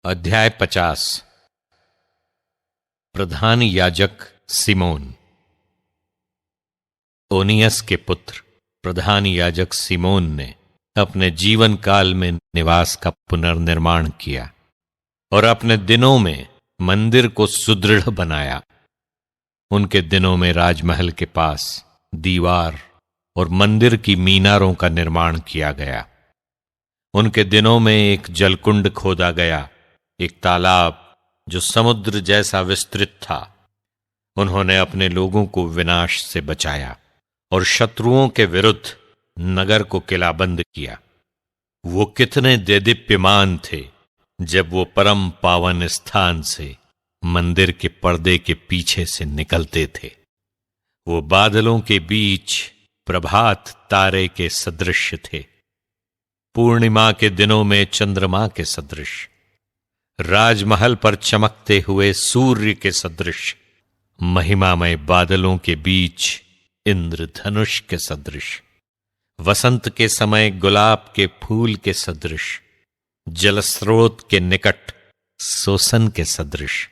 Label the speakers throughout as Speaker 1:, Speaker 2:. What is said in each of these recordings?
Speaker 1: अध्याय 50। प्रधान याजक सिमोन। ओनियस के पुत्र प्रधान याजक सिमोन ने अपने जीवन काल में निवास का पुनर्निर्माण किया और अपने दिनों में मंदिर को सुदृढ़ बनाया। उनके दिनों में राजमहल के पास दीवार और मंदिर की मीनारों का निर्माण किया गया। उनके दिनों में एक जलकुंड खोदा गया, एक तालाब जो समुद्र जैसा विस्तृत था। उन्होंने अपने लोगों को विनाश से बचाया और शत्रुओं के विरुद्ध नगर को किलाबंद किया। वो कितने देदीप्यमान थे जब वो परम पावन स्थान से मंदिर के पर्दे के पीछे से निकलते थे। वो बादलों के बीच प्रभात तारे के सदृश थे, पूर्णिमा के दिनों में चंद्रमा के सदृश, राजमहल पर चमकते हुए सूर्य के सदृश, महिमामय बादलों के बीच इंद्रधनुष के सदृश, वसंत के समय गुलाब के फूल के सदृश, जलस्रोत के निकट सोसन के सदृश,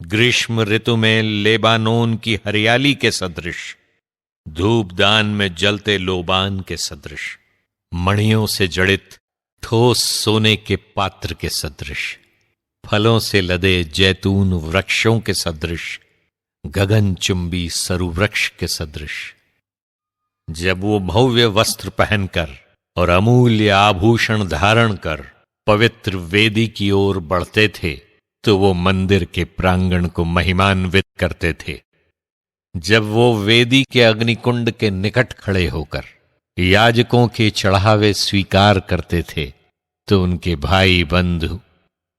Speaker 1: ग्रीष्म ऋतु में लेबानोन की हरियाली के सदृश, धूपदान में जलते लोबान के सदृश, मणियों से जड़ित ठोस सोने के पात्र के सदृश, फलों से लदे जैतून वृक्षों के सदृश, गगनचुंबी सरु वृक्ष के सदृश। जब वो भव्य वस्त्र पहनकर और अमूल्य आभूषण धारण कर पवित्र वेदी की ओर बढ़ते थे तो वो मंदिर के प्रांगण को महिमान्वित करते थे। जब वो वेदी के अग्निकुंड के निकट खड़े होकर याजकों के चढ़ावे स्वीकार करते थे तो उनके भाई बंधु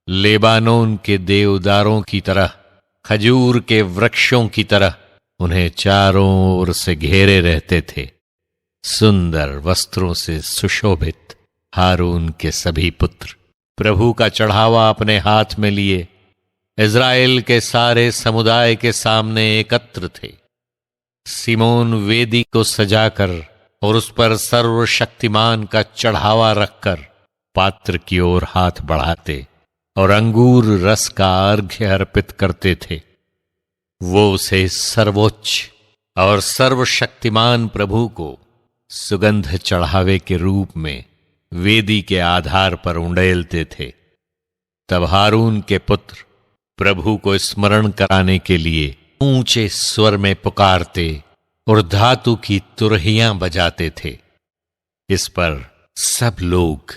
Speaker 1: लेबानोन के देवदारों की तरह, खजूर के वृक्षों की तरह उन्हें चारों ओर से घेरे रहते थे। सुंदर वस्त्रों से सुशोभित हारून के सभी पुत्र प्रभु का चढ़ावा अपने हाथ में लिए इज़राइल के सारे समुदाय के सामने एकत्र थे। सिमोन वेदी को सजाकर और उस पर सर्वशक्तिमान का चढ़ावा रखकर पात्र की ओर हाथ बढ़ाते और अंगूर रस का अर्घ्य अर्पित करते थे। वो उसे सर्वोच्च और सर्वशक्तिमान प्रभु को सुगंध चढ़ावे के रूप में वेदी के आधार पर उंडेलते थे। तब हारून के पुत्र प्रभु को स्मरण कराने के लिए ऊंचे स्वर में पुकारते और धातु की तुरहियां बजाते थे। इस पर सब लोग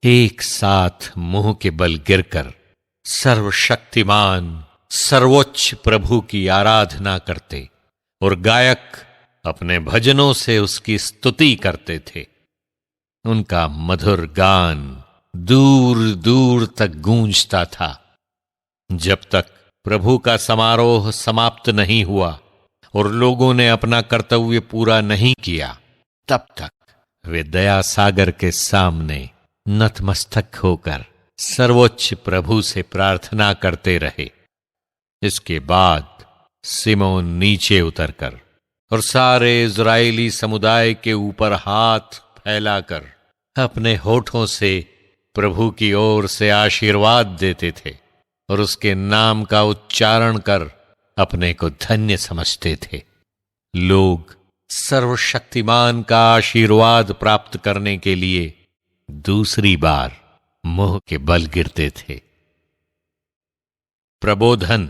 Speaker 1: एक साथ मुंह के बल गिरकर सर्वशक्तिमान सर्वोच्च प्रभु की आराधना करते और गायक अपने भजनों से उसकी स्तुति करते थे। उनका मधुर गान दूर दूर तक गूंजता था। जब तक प्रभु का समारोह समाप्त नहीं हुआ और लोगों ने अपना कर्तव्य पूरा नहीं किया, तब तक वे दया सागर के सामने नतमस्तक होकर सर्वोच्च प्रभु से प्रार्थना करते रहे। इसके बाद सिमोन नीचे उतरकर और सारे इज़राइली समुदाय के ऊपर हाथ फैलाकर अपने होठों से प्रभु की ओर से आशीर्वाद देते थे और उसके नाम का उच्चारण कर अपने को धन्य समझते थे। लोग सर्वशक्तिमान का आशीर्वाद प्राप्त करने के लिए दूसरी बार मुंह के बल गिरते थे। प्रबोधन।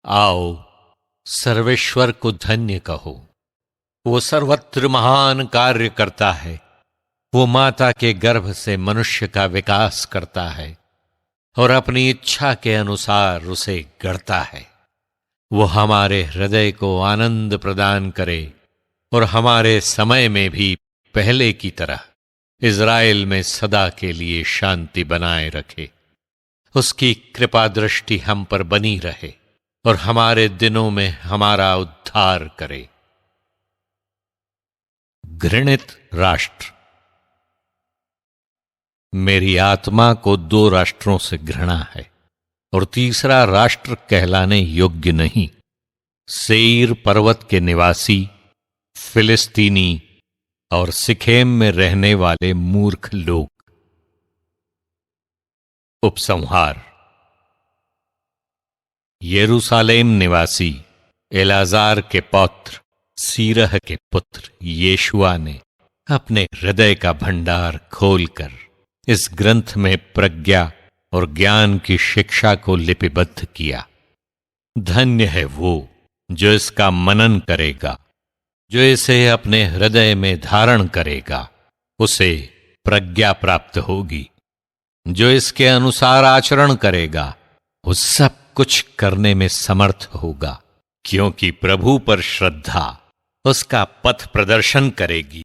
Speaker 1: आओ सर्वेश्वर को धन्य कहो, वो सर्वत्र महान कार्य करता है। वो माता के गर्भ से मनुष्य का विकास करता है और अपनी इच्छा के अनुसार उसे गढ़ता है। वो हमारे हृदय को आनंद प्रदान करे और हमारे समय में भी पहले की तरह इज़राइल में सदा के लिए शांति बनाए रखे। उसकी कृपा दृष्टि हम पर बनी रहे और हमारे दिनों में हमारा उद्धार करे। घृणित राष्ट्र। मेरी आत्मा को 2 राष्ट्रों से घृणा है और तीसरा राष्ट्र कहलाने योग्य नहीं। सेईर पर्वत के निवासी, फिलिस्तीनी और सिखेम में रहने वाले मूर्ख लोग। उपसंहार। यरूशलेम निवासी एलाजार के पौत्र सीरह के पुत्र यीशुआ ने अपने हृदय का भंडार खोलकर इस ग्रंथ में प्रज्ञा और ज्ञान की शिक्षा को लिपिबद्ध किया। धन्य है वो जो इसका मनन करेगा, जो इसे अपने हृदय में धारण करेगा, उसे प्रज्ञा प्राप्त होगी। जो इसके अनुसार आचरण करेगा, वो सब कुछ करने में समर्थ होगा, क्योंकि प्रभु पर श्रद्धा उसका पथ प्रदर्शन करेगी